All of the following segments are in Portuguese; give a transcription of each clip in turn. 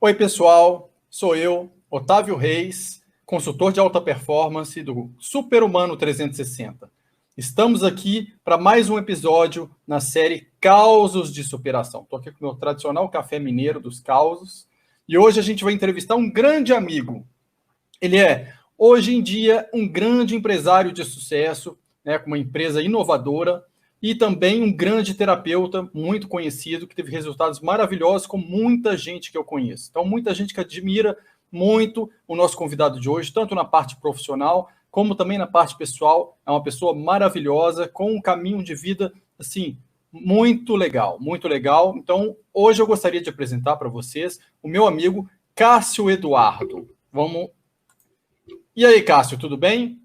Oi, pessoal. Sou eu, Otávio Reis, consultor de alta performance do Super-Humano 360. Estamos aqui para mais um episódio na série Causos de Superação. Estou aqui com o meu tradicional café mineiro dos causos e hoje a gente vai entrevistar um grande amigo. Ele é, hoje em dia, um grande empresário de sucesso, com uma empresa inovadora, e também um grande terapeuta muito conhecido, que teve resultados maravilhosos com muita gente que eu conheço. Então, muita gente que admira muito o nosso convidado de hoje, tanto na parte profissional, como também na parte pessoal. É uma pessoa maravilhosa, com um caminho de vida, assim, muito legal, muito legal. Então, hoje eu gostaria de apresentar para vocês o meu amigo Cássio Eduardo. Vamos... E aí, Cássio, tudo bem?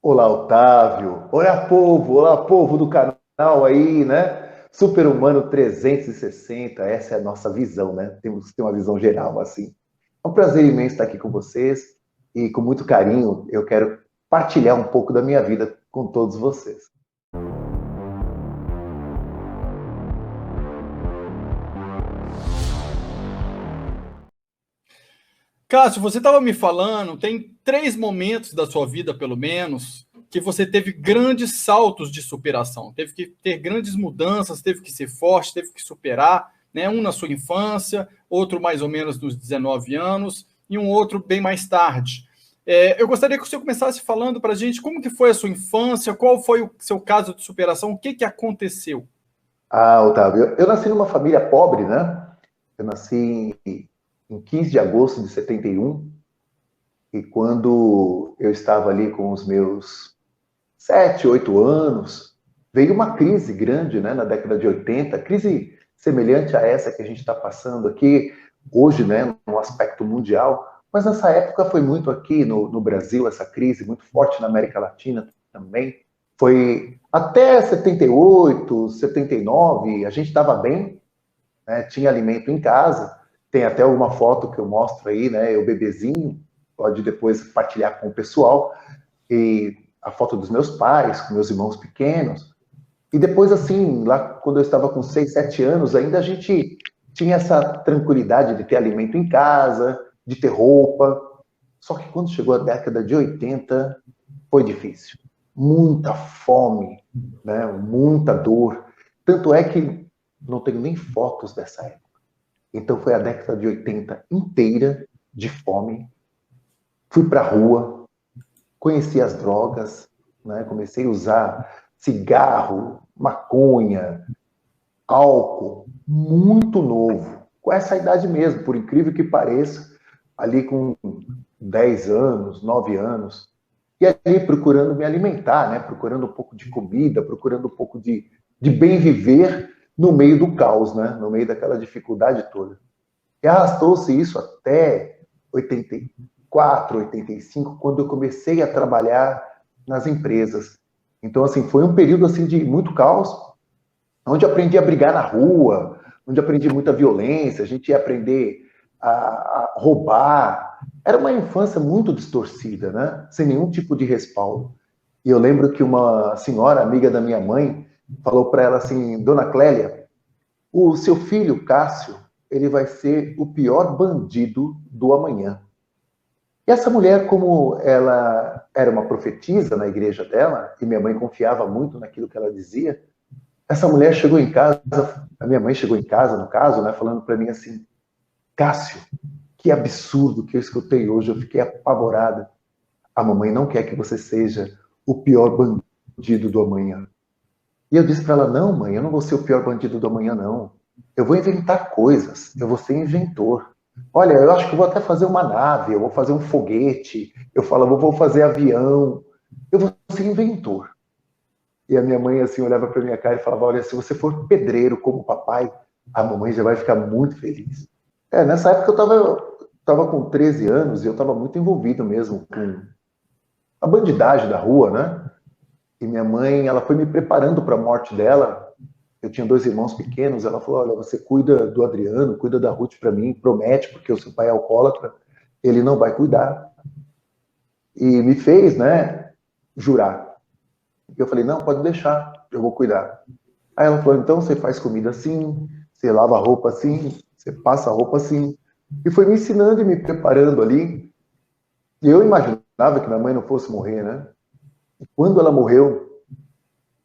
Olá, Otávio. Olá, povo do canal aí, né? Super-Humano 360, essa é a nossa visão, né? Temos que ter uma visão geral, assim. É um prazer imenso estar aqui com vocês e com muito carinho eu quero partilhar um pouco da minha vida com todos vocês. Cássio, você estava me falando, tem 3 momentos da sua vida, pelo menos, que você teve grandes saltos de superação, teve que ter grandes mudanças, teve que ser forte, teve que superar, né? Um na sua infância, outro mais ou menos nos 19 anos e um outro bem mais tarde. Eu gostaria que você começasse falando para a gente como que foi a sua infância, qual foi o seu caso de superação, o que que aconteceu? Otávio, eu nasci numa família pobre, né? Eu nasci em 15 de agosto de 71 e quando eu estava ali com os meus 7, 8 anos, veio uma crise grande, né, na década de 80, crise semelhante a essa que a gente está passando aqui hoje, né, no aspecto mundial, mas nessa época foi muito aqui no Brasil, essa crise, muito forte na América Latina também. Foi até 78, 79, a gente estava bem, né, tinha alimento em casa, tem até uma foto que eu mostro aí, né, eu bebezinho, pode depois partilhar com o pessoal, e a foto dos meus pais, com meus irmãos pequenos. E depois, assim, lá quando eu estava com 6, 7 anos, ainda a gente tinha essa tranquilidade de ter alimento em casa, de ter roupa. Só que quando chegou a década de 80, foi difícil. Muita fome, né? Muita dor. Tanto é que não tenho nem fotos dessa época. Então foi a década de 80 inteira de fome. Fui para a rua, conheci as drogas, né? Comecei a usar cigarro, maconha, álcool, muito novo, com essa idade mesmo, por incrível que pareça, ali com 10 anos, 9 anos, e ali procurando me alimentar, né? Procurando um pouco de comida, procurando um pouco de bem viver no meio do caos, né? No meio daquela dificuldade toda. E arrastou-se isso até 84, 85, quando eu comecei a trabalhar nas empresas. Então, assim, foi um período assim de muito caos, onde eu aprendi a brigar na rua, onde eu aprendi muita violência, a gente ia aprender a roubar. Era uma infância muito distorcida, né? Sem nenhum tipo de respaldo. E eu lembro que uma senhora, amiga da minha mãe, falou para ela assim, Dona Clélia, o seu filho, Cássio, ele vai ser o pior bandido do amanhã. E essa mulher, como ela era uma profetisa na igreja dela, e minha mãe confiava muito naquilo que ela dizia, essa mulher chegou em casa, a minha mãe chegou em casa, no caso, né, falando para mim assim, Cássio, que absurdo que eu escutei hoje, eu fiquei apavorada. A mamãe não quer que você seja o pior bandido do amanhã. E eu disse para ela, não, mãe, eu não vou ser o pior bandido do amanhã, não. Eu vou inventar coisas, eu vou ser inventor. Olha, eu acho que eu vou até fazer uma nave, eu vou fazer um foguete, eu falo, eu vou fazer avião, eu vou ser inventor. E a minha mãe, assim, olhava para minha cara e falava, olha, se você for pedreiro como papai, a mamãe já vai ficar muito feliz. Nessa época eu tava com 13 anos e eu estava muito envolvido mesmo com a bandidagem da rua, né? E minha mãe, ela foi me preparando para a morte dela. Eu tinha 2 irmãos pequenos. Ela falou: olha, você cuida do Adriano, cuida da Ruth para mim, promete, porque o seu pai é alcoólatra, ele não vai cuidar. E me fez, né, jurar. E eu falei: não, pode deixar, eu vou cuidar. Aí ela falou: então você faz comida assim, você lava a roupa assim, Você passa a roupa assim. E foi me ensinando e me preparando ali. E eu imaginava que minha mãe não fosse morrer, né? E quando ela morreu,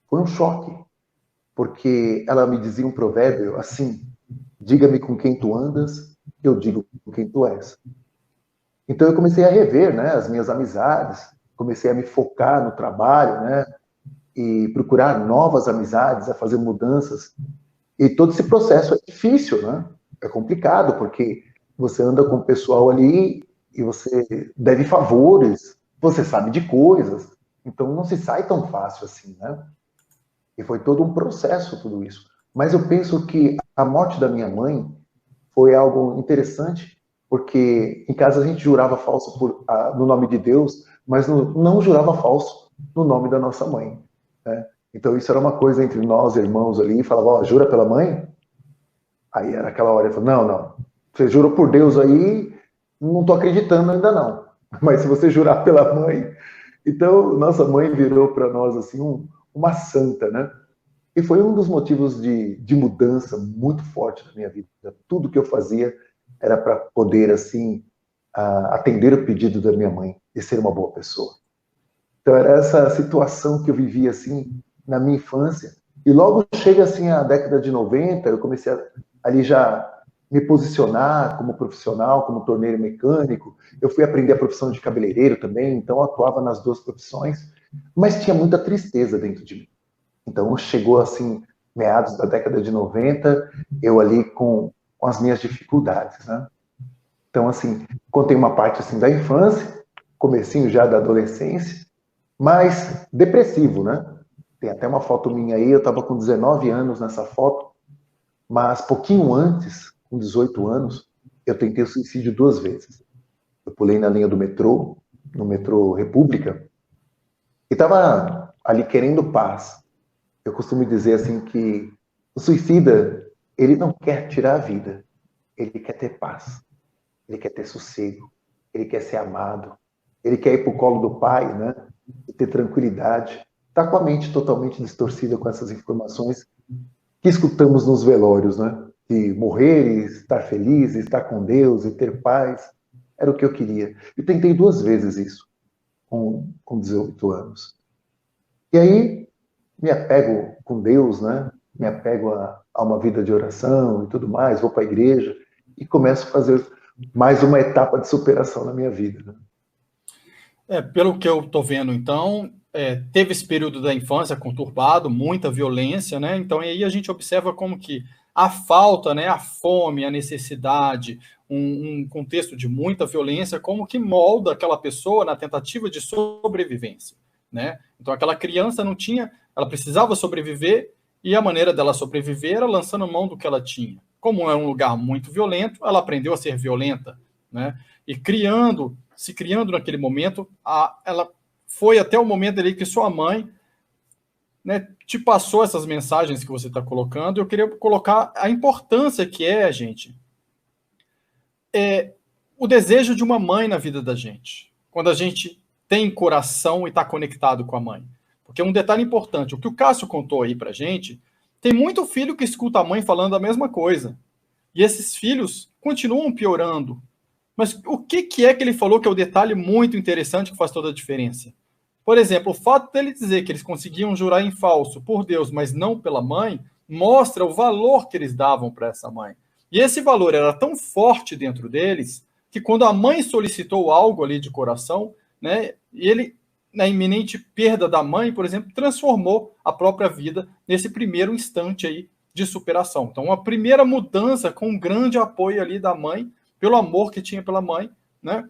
foi um choque. Porque ela me dizia um provérbio assim: diga-me com quem tu andas, eu digo com quem tu és. Então eu comecei a rever, né, as minhas amizades, comecei a me focar no trabalho, né, e procurar novas amizades, a fazer mudanças. E todo esse processo é difícil, né? É complicado, porque você anda com o pessoal ali e você deve favores, você sabe de coisas, então não se sai tão fácil assim, né? E foi todo um processo, tudo isso. Mas eu penso que a morte da minha mãe foi algo interessante, porque em casa a gente jurava falso no nome de Deus, mas não jurava falso no nome da nossa mãe, né? Então isso era uma coisa entre nós, irmãos ali, falava, ó, jura pela mãe? Aí era aquela hora, eu falava, não, não, você jurou por Deus aí, não tô acreditando ainda não. Mas se você jurar pela mãe, então nossa mãe virou para nós assim uma santa, né? E foi um dos motivos de mudança muito forte na minha vida. Tudo que eu fazia era para poder, assim, atender o pedido da minha mãe e ser uma boa pessoa. Então, era essa situação que eu vivia, assim, na minha infância. E logo chega, assim, a década de 90, eu comecei ali já me posicionar como profissional, como torneiro mecânico. Eu fui aprender a profissão de cabeleireiro também, então eu atuava nas duas profissões, mas tinha muita tristeza dentro de mim. Então, chegou assim, meados da década de 90, eu ali com as minhas dificuldades, né? Então, assim, contei uma parte assim da infância, comecinho já da adolescência, mas depressivo, né? Tem até uma foto minha aí, eu estava com 19 anos nessa foto, mas pouquinho antes, com 18 anos, eu tentei o suicídio 2 vezes. Eu pulei na linha do metrô, no metrô República, e estava ali querendo paz. Eu costumo dizer assim que o suicida, ele não quer tirar a vida, ele quer ter paz, ele quer ter sossego, ele quer ser amado, ele quer ir para o colo do pai, né? E ter tranquilidade. Está com a mente totalmente distorcida com essas informações que escutamos nos velórios, né? De morrer e estar feliz, estar com Deus e ter paz. Era o que eu queria. E tentei 2 vezes isso, com 18 anos. E aí, me apego com Deus, né? Me apego a uma vida de oração e tudo mais, vou para a igreja e começo a fazer mais uma etapa de superação na minha vida, né? Pelo que eu estou vendo, então, teve esse período da infância conturbado, muita violência, né? Então, aí a gente observa como que a falta, né, a fome, a necessidade, um contexto de muita violência, como que molda aquela pessoa na tentativa de sobrevivência, né? Então, aquela criança não tinha, ela precisava sobreviver e a maneira dela sobreviver era lançando mão do que ela tinha. Como é um lugar muito violento, ela aprendeu a ser violenta, né? E se criando naquele momento, ela foi até o momento ali que sua mãe, né, te passou essas mensagens que você está colocando. Eu queria colocar a importância que gente, o desejo de uma mãe na vida da gente, quando a gente tem coração e está conectado com a mãe. Porque um detalhe importante, o que o Cássio contou aí para gente, tem muito filho que escuta a mãe falando a mesma coisa. E esses filhos continuam piorando. Mas o que é que ele falou que é o detalhe muito interessante que faz toda a diferença? Por exemplo, o fato dele dizer que eles conseguiam jurar em falso por Deus, mas não pela mãe, mostra o valor que eles davam para essa mãe. E esse valor era tão forte dentro deles que quando a mãe solicitou algo ali de coração, né, ele, na iminente perda da mãe, por exemplo, transformou a própria vida nesse primeiro instante aí de superação. Então, a primeira mudança com um grande apoio ali da mãe, pelo amor que tinha pela mãe, né?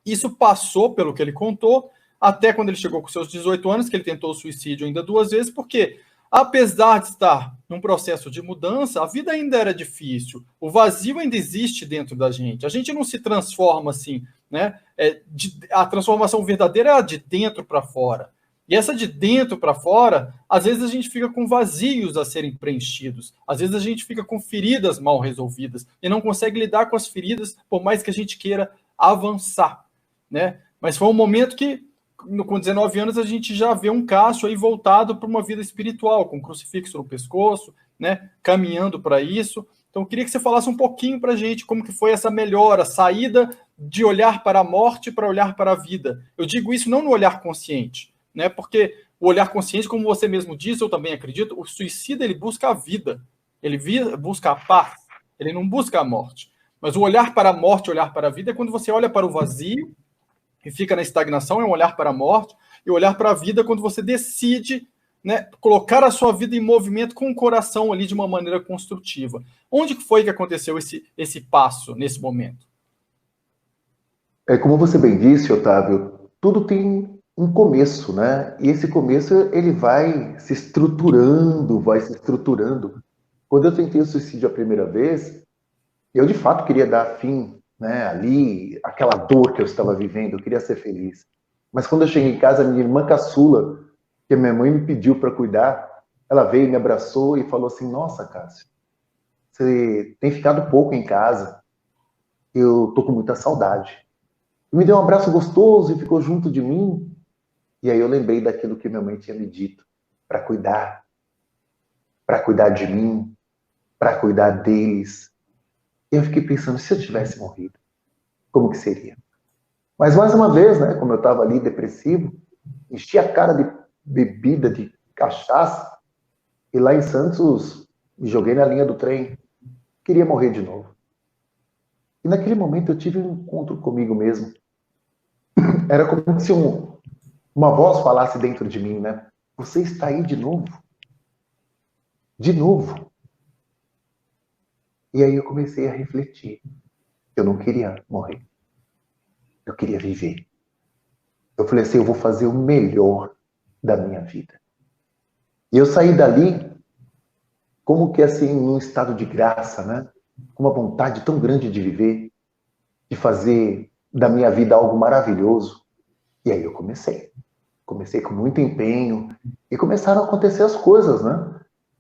Isso passou, pelo que ele contou, até quando ele chegou com seus 18 anos, que ele tentou o suicídio ainda 2 vezes, porque, apesar de estar num processo de mudança, a vida ainda era difícil, o vazio ainda existe dentro da gente, a gente não se transforma assim, né? A transformação verdadeira é a de dentro para fora. E essa de dentro para fora, às vezes a gente fica com vazios a serem preenchidos, às vezes a gente fica com feridas mal resolvidas e não consegue lidar com as feridas, por mais que a gente queira avançar, né? Mas foi um momento que, com 19 anos, a gente já vê um Cássio aí voltado para uma vida espiritual, com um crucifixo no pescoço, né? Caminhando para isso. Então, eu queria que você falasse um pouquinho para a gente como que foi essa melhora, saída de olhar para a morte para olhar para a vida. Eu digo isso não no olhar consciente, né? Porque o olhar consciente, como você mesmo disse, eu também acredito, o suicida ele busca a vida, ele busca a paz, ele não busca a morte. Mas o olhar para a morte, olhar para a vida, é quando você olha para o vazio e fica na estagnação, é um olhar para a morte, e olhar para a vida é quando você decide, né, colocar a sua vida em movimento com o coração ali de uma maneira construtiva. Onde foi que aconteceu esse passo nesse momento? É como você bem disse, Otávio, tudo tem um começo, né? E esse começo ele vai se estruturando, vai se estruturando. Quando eu tentei o suicídio a primeira vez, eu de fato queria dar fim, né, ali, aquela dor que eu estava vivendo, eu queria ser feliz. Mas quando eu cheguei em casa, minha irmã caçula, que a minha mãe me pediu para cuidar, ela veio, me abraçou e falou assim: Nossa, Cássio, você tem ficado pouco em casa, eu tô com muita saudade. E me deu um abraço gostoso e ficou junto de mim. E aí eu lembrei daquilo que minha mãe tinha me dito, para cuidar de mim, para cuidar deles. E eu fiquei pensando, se eu tivesse morrido, como que seria? Mas mais uma vez, né, como eu estava ali depressivo, enchi a cara de bebida, de cachaça, e lá em Santos me joguei na linha do trem. Queria morrer de novo. E naquele momento eu tive um encontro comigo mesmo. Era como se uma voz falasse dentro de mim, né? Você está aí de novo? De novo? E aí eu comecei a refletir. Eu não queria morrer. Eu queria viver. Eu falei assim, eu vou fazer o melhor da minha vida. E eu saí dali como que assim, num estado de graça, né? Com uma vontade tão grande de viver, de fazer da minha vida algo maravilhoso. E aí eu comecei. Comecei com muito empenho e começaram a acontecer as coisas, né?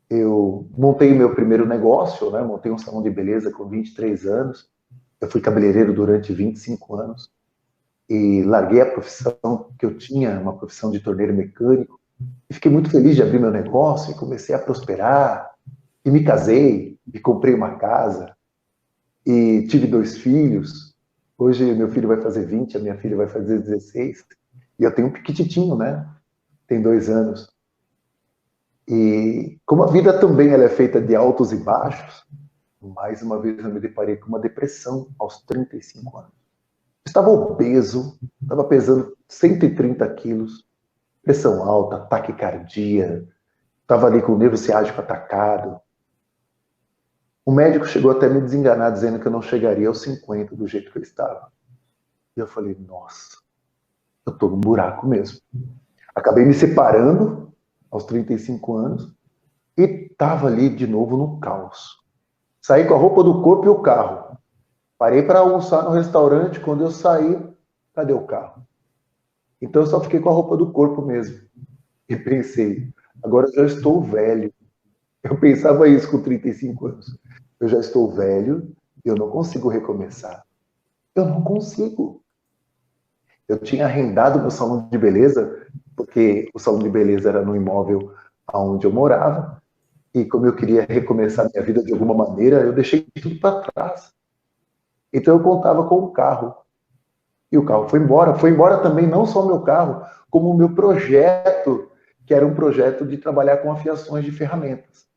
Eu montei o meu primeiro negócio, né? Montei um salão de beleza com 23 anos. Eu fui cabeleireiro durante 25 anos e larguei a profissão que eu tinha, uma profissão de torneiro mecânico. E fiquei muito feliz de abrir meu negócio e comecei a prosperar. E me casei e comprei uma casa e tive 2 filhos. Hoje meu filho vai fazer 20, a minha filha vai fazer 16. E eu tenho um piquititinho, né? Tem 2 anos. E como a vida também ela é feita de altos e baixos, mais uma vez eu me deparei com uma depressão aos 35 anos. Estava obeso, estava pesando 130 quilos, pressão alta, taquicardia, estava ali com o nervo ciático atacado. O médico chegou até a me desenganar, dizendo que eu não chegaria aos 50 do jeito que eu estava. E eu falei, nossa, eu estou num buraco mesmo. Acabei me separando aos 35 anos e estava ali de novo no caos. Saí com a roupa do corpo e o carro. Parei para almoçar no restaurante. Quando eu saí, cadê o carro? Então eu só fiquei com a roupa do corpo mesmo. E pensei, agora eu já estou velho. Eu pensava isso com 35 anos. Eu já estou velho e eu não consigo recomeçar. Eu não consigo. Eu tinha arrendado meu salão de beleza, porque o salão de beleza era no imóvel onde eu morava. E como eu queria recomeçar minha vida de alguma maneira, eu deixei tudo para trás. Então eu contava com o carro. E o carro foi embora. Foi embora também não só o meu carro, como o meu projeto, que era um projeto de trabalhar com afiações de ferramentas.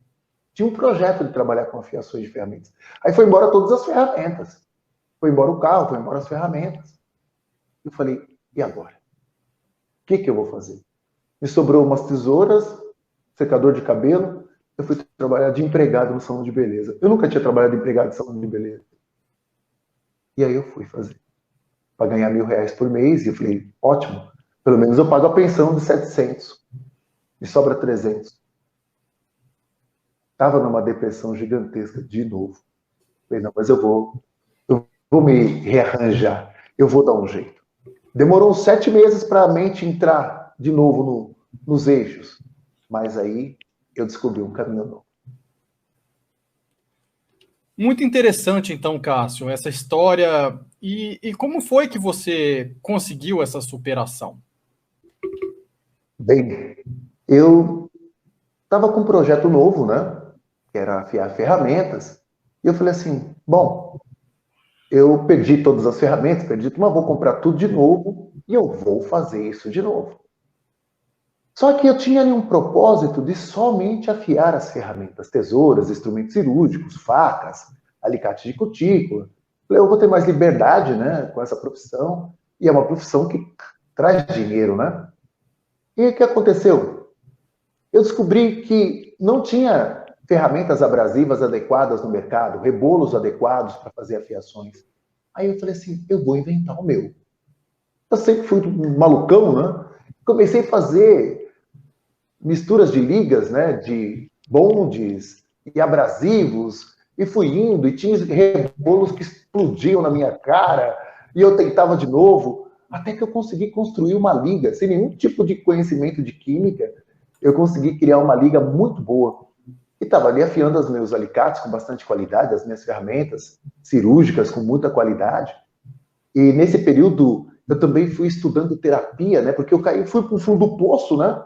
Tinha um projeto de trabalhar com afiações de ferramentas. Aí foi embora todas as ferramentas. Foi embora o carro, foi embora as ferramentas. Eu falei, e agora? O que eu vou fazer? Me sobrou umas tesouras, secador de cabelo. Eu fui trabalhar de empregado no salão de beleza. Eu nunca tinha trabalhado de empregado de salão de beleza. E aí eu fui fazer. Para ganhar R$1.000 por mês. E eu falei, ótimo. Pelo menos eu pago a pensão de 700. Me sobra 300. Estava numa depressão gigantesca de novo. Falei, não, mas eu vou me rearranjar. Eu vou dar um jeito. Demorou uns 7 meses para a mente entrar de novo nos eixos. Mas aí eu descobri um caminho novo. Muito interessante, então, Cássio, essa história. E como foi que você conseguiu essa superação? Bem, eu estava com um projeto novo, né? Que era afiar ferramentas. E eu falei assim, bom, eu perdi todas as ferramentas, perdi tudo, mas vou comprar tudo de novo e eu vou fazer isso de novo. Só que eu tinha ali um propósito de somente afiar as ferramentas, tesouras, instrumentos cirúrgicos, facas, alicate de cutícula. Eu vou ter mais liberdade, né, com essa profissão, e é uma profissão que traz dinheiro, né? E o que aconteceu? Eu descobri que não tinha ferramentas abrasivas adequadas no mercado, rebolos adequados para fazer afiações. Aí eu falei assim, eu vou inventar o meu. Eu sempre fui um malucão, né? Comecei a fazer misturas de ligas, né, de bondes e abrasivos, e fui indo, e tinha rebolos que explodiam na minha cara, e eu tentava de novo, até que eu consegui construir uma liga, sem nenhum tipo de conhecimento de química, eu consegui criar uma liga muito boa. E estava ali afiando os meus alicates com bastante qualidade, as minhas ferramentas cirúrgicas com muita qualidade. E nesse período, eu também fui estudando terapia, né, porque eu fui para o fundo do poço, né,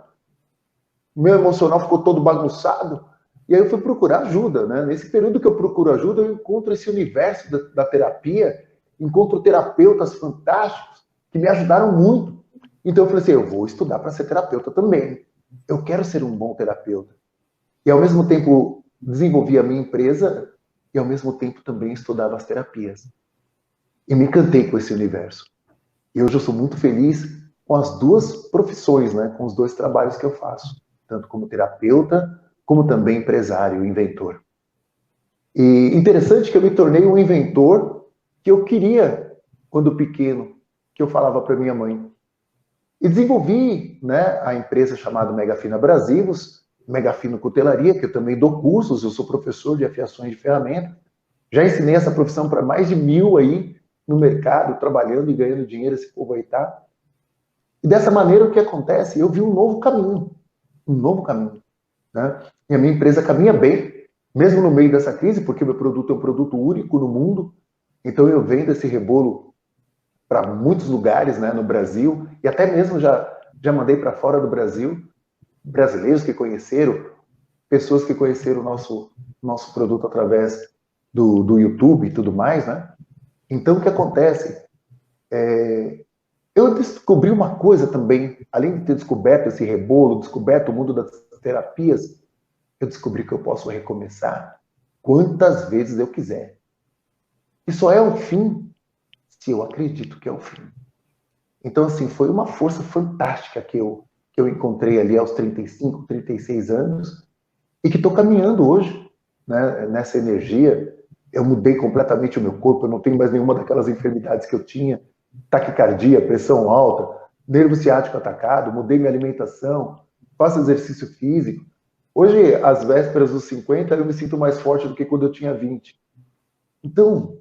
meu emocional ficou todo bagunçado, e aí eu fui procurar ajuda, né? Nesse período que eu procuro ajuda, eu encontro esse universo da terapia, encontro terapeutas fantásticos que me ajudaram muito. Então eu falei assim, eu vou estudar para ser terapeuta também. Eu quero ser um bom terapeuta. E ao mesmo tempo desenvolvi a minha empresa e ao mesmo tempo também estudava as terapias. E me encantei com esse universo. E hoje eu sou muito feliz com as duas profissões, né? Com os dois trabalhos que eu faço, tanto como terapeuta, como também empresário, inventor. E interessante que eu me tornei um inventor que eu queria quando pequeno, que eu falava para minha mãe. E desenvolvi, né, a empresa chamada Megafino Abrasivos, Megafino Cutelaria, que eu também dou cursos, eu sou professor de afiações de ferramentas. Já ensinei essa profissão para mais de 1000 aí no mercado, trabalhando e ganhando dinheiro, esse povo aí tá. E dessa maneira o que acontece? Eu vi um novo caminho, né? E a minha empresa caminha bem, mesmo no meio dessa crise, porque meu produto é um produto único no mundo, então eu vendo esse rebolo para muitos lugares, né, no Brasil, e até mesmo já mandei para fora do Brasil, brasileiros que conheceram, pessoas que conheceram o nosso produto através do YouTube e tudo mais, né? Então o que acontece? Eu descobri uma coisa também, além de ter descoberto esse rebolo, descoberto o mundo das terapias, eu descobri que eu posso recomeçar quantas vezes eu quiser. E só é o fim se eu acredito que é o fim. Então, assim, foi uma força fantástica que eu encontrei ali aos 35, 36 anos e que estou caminhando hoje, né, nessa energia. Eu mudei completamente o meu corpo, eu não tenho mais nenhuma daquelas enfermidades que eu tinha, taquicardia, pressão alta, nervo ciático atacado, mudei minha alimentação, faço exercício físico. Hoje, às vésperas dos 50, eu me sinto mais forte do que quando eu tinha 20. Então,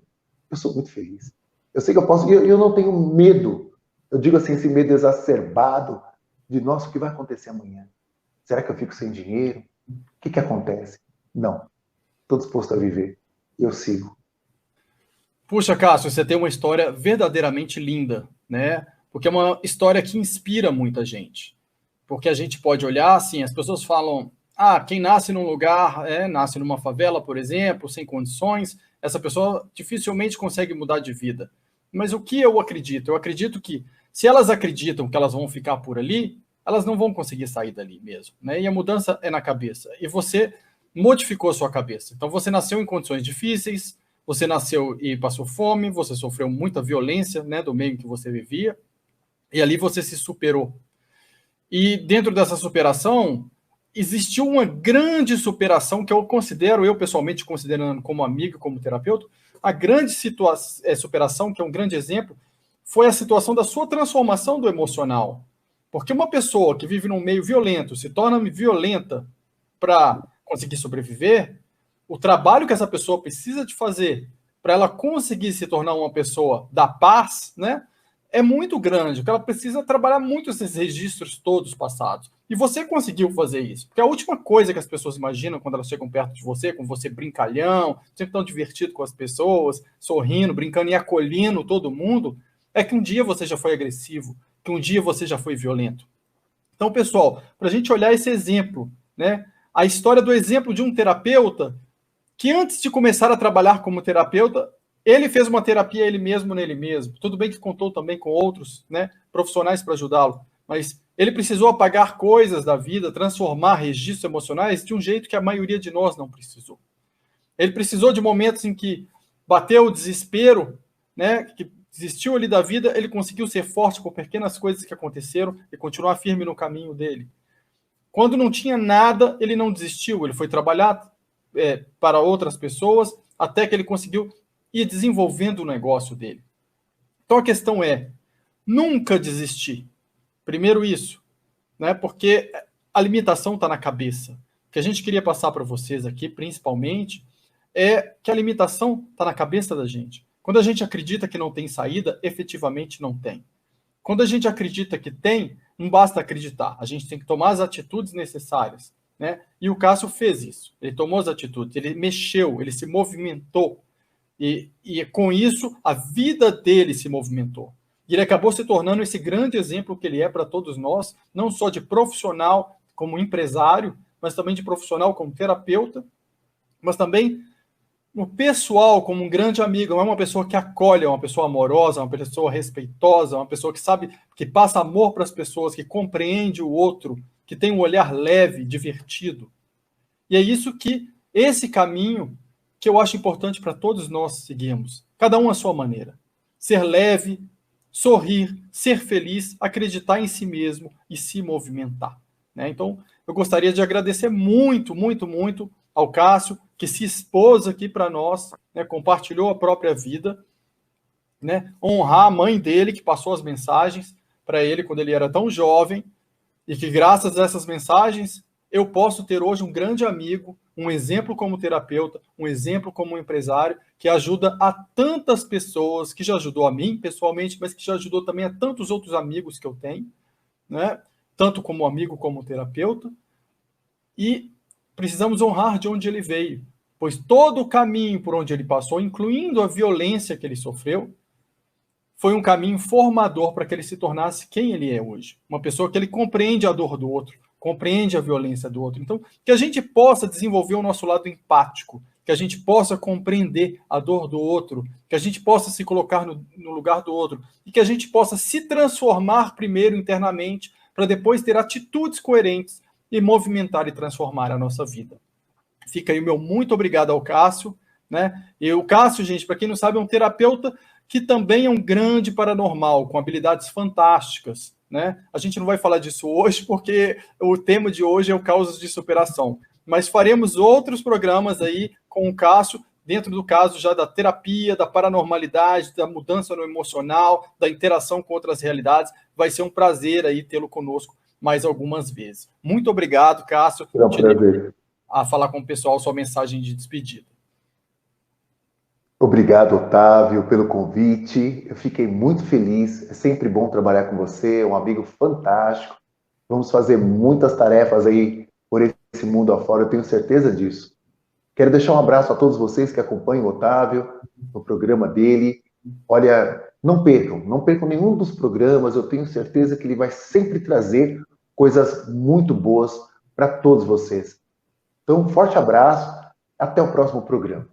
eu sou muito feliz. Eu sei que eu posso, e eu não tenho medo. Eu digo assim, esse medo exacerbado de, nossa, o que vai acontecer amanhã? Será que eu fico sem dinheiro? O que acontece? Não. Estou disposto a viver. Eu sigo. Puxa, Cássio, você tem uma história verdadeiramente linda, né? Porque é uma história que inspira muita gente. Porque a gente pode olhar, assim, as pessoas falam, quem nasce num lugar, nasce numa favela, por exemplo, sem condições, essa pessoa dificilmente consegue mudar de vida. Mas o que eu acredito? Eu acredito que, se elas acreditam que elas vão ficar por ali, elas não vão conseguir sair dali mesmo, né? E a mudança é na cabeça. E você modificou a sua cabeça. Então, você nasceu em condições difíceis, você nasceu e passou fome, você sofreu muita violência, né, do meio em que você vivia, e ali você se superou. E dentro dessa superação, existiu uma grande superação que eu pessoalmente considerando como amigo, como terapeuta, a grande superação, que é um grande exemplo, foi a situação da sua transformação do emocional. Porque uma pessoa que vive num meio violento, se torna violenta para conseguir sobreviver, o trabalho que essa pessoa precisa de fazer para ela conseguir se tornar uma pessoa da paz, né, é muito grande, porque ela precisa trabalhar muito esses registros todos passados. E você conseguiu fazer isso. Porque a última coisa que as pessoas imaginam quando elas chegam perto de você, com você brincalhão, sempre tão divertido com as pessoas, sorrindo, brincando e acolhendo todo mundo, é que um dia você já foi agressivo, que um dia você já foi violento. Então, pessoal, para a gente olhar esse exemplo, né, a história do exemplo de um terapeuta que antes de começar a trabalhar como terapeuta, ele fez uma terapia ele mesmo nele mesmo. Tudo bem que contou também com outros, né, profissionais para ajudá-lo, mas ele precisou apagar coisas da vida, transformar registros emocionais de um jeito que a maioria de nós não precisou. Ele precisou de momentos em que bateu o desespero, né, que desistiu ali da vida, ele conseguiu ser forte com pequenas coisas que aconteceram e continuar firme no caminho dele. Quando não tinha nada, ele não desistiu, ele foi trabalhar para outras pessoas, até que ele conseguiu ir desenvolvendo o negócio dele. Então a questão é, nunca desistir. Primeiro isso, né? Porque a limitação está na cabeça. O que a gente queria passar para vocês aqui, principalmente, é que a limitação está na cabeça da gente. Quando a gente acredita que não tem saída, efetivamente não tem. Quando a gente acredita que tem, não basta acreditar. A gente tem que tomar as atitudes necessárias, né? E o Cássio fez isso. Ele tomou as atitudes, ele mexeu, ele se movimentou. E com isso, a vida dele se movimentou. E ele acabou se tornando esse grande exemplo que ele é para todos nós, não só de profissional como empresário, mas também de profissional como terapeuta, mas também no pessoal como um grande amigo. É uma pessoa que acolhe, é uma pessoa amorosa, uma pessoa respeitosa, uma pessoa que sabe, que passa amor para as pessoas, que compreende o outro, que tem um olhar leve, divertido. E é isso que, esse caminho, que eu acho importante para todos nós seguirmos, cada um à sua maneira. Ser leve, sorrir, ser feliz, acreditar em si mesmo e se movimentar, né? Então, eu gostaria de agradecer muito, muito, muito ao Cássio, que se expôs aqui para nós, né, compartilhou a própria vida, né, honrar a mãe dele, que passou as mensagens para ele quando ele era tão jovem, e que graças a essas mensagens eu posso ter hoje um grande amigo, um exemplo como terapeuta, um exemplo como empresário, que ajuda a tantas pessoas, que já ajudou a mim pessoalmente, mas que já ajudou também a tantos outros amigos que eu tenho, né? Tanto como amigo como terapeuta. E precisamos honrar de onde ele veio, pois todo o caminho por onde ele passou, incluindo a violência que ele sofreu, foi um caminho formador para que ele se tornasse quem ele é hoje. Uma pessoa que ele compreende a dor do outro, compreende a violência do outro. Então, que a gente possa desenvolver o nosso lado empático, que a gente possa compreender a dor do outro, que a gente possa se colocar no lugar do outro, e que a gente possa se transformar primeiro internamente, para depois ter atitudes coerentes e movimentar e transformar a nossa vida. Fica aí o meu muito obrigado ao Cássio, né? E o Cássio, gente, para quem não sabe, é um terapeuta que também é um grande paranormal, com habilidades fantásticas, né? A gente não vai falar disso hoje, porque o tema de hoje é o causas de superação. Mas faremos outros programas aí com o Cássio, dentro do caso já da terapia, da paranormalidade, da mudança no emocional, da interação com outras realidades. Vai ser um prazer aí tê-lo conosco mais algumas vezes. Muito obrigado, Cássio, a falar com o pessoal sua mensagem de despedida. Obrigado, Otávio, pelo convite. Eu fiquei muito feliz. É sempre bom trabalhar com você, é um amigo fantástico. Vamos fazer muitas tarefas aí por esse mundo afora, eu tenho certeza disso. Quero deixar um abraço a todos vocês que acompanham o Otávio no programa dele. Olha, não percam nenhum dos programas. Eu tenho certeza que ele vai sempre trazer coisas muito boas para todos vocês. Então, um forte abraço. Até o próximo programa.